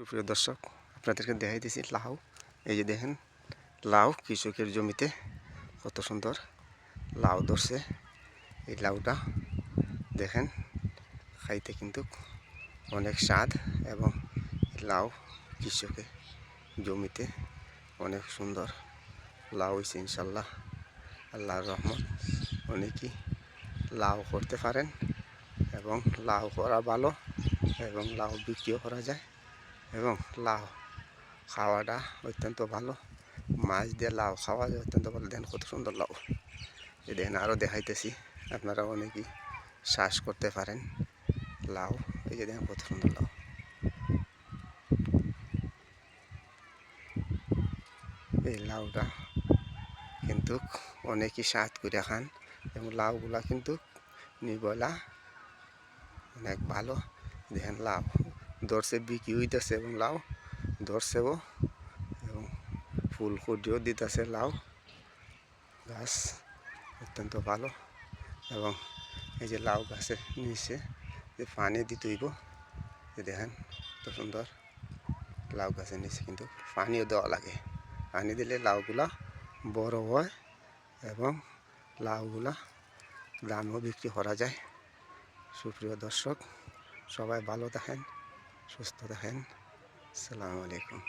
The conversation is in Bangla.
সুপ্রিয় দর্শক, আপনাদেরকে দেখাই দিয়েছি লাউ। এই যে দেখেন, লাউ কৃষকের জমিতে কত সুন্দর লাউ ধরছে। এই লাউটা দেখেন, খাইতে কিন্তু অনেক স্বাদ, এবং লাউ কৃষকের জমিতে অনেক সুন্দর লাউ হয়েছে। ইনশাল্লাহ, আল্লাহর রহমত। অনেকেই লাউ করতে পারেন, এবং লাউ করা ভালো, এবং লাউ বিক্রিও করা যায়, এবং লাউ খাওয়াটা অত্যন্ত ভালো। মাছ দিয়ে লাউ খাওয়া যায় অত্যন্ত ভালো। দেখেন কত সুন্দর লাউ। এই দেখেন, আরও দেখাইতেছি, আপনারা অনেকেই শ্বাস করতে পারেন লাউ। এই যে দেখেন কত সুন্দর লাউ। এই লাউটা কিন্তু অনেকই স্বাদ করে খান, এবং লাউগুলা কিন্তু নিবলা অনেক ভালো। দেখেন লাউ ধরছে, বিক্রি হইতেছে, এবং লাউ ধরছেও, এবং ফুলকুটিও দিতেছে। লাউ গাছ অত্যন্ত ভালো, এবং এই যে লাউ গাছের নিচে যে পানি দিতে হইব, দেখেন কত সুন্দর। লাউ গাছের নিচে কিন্তু পানিও দেওয়া লাগে। পানি দিলে লাউগুলা বড় হয়, এবং লাউগুলা দামও বিক্রি করা যায়। সুপ্রিয় দর্শক, সবাই ভালো থাকেন, সুস্থ থাকেন। আসসালামু আলাইকুম।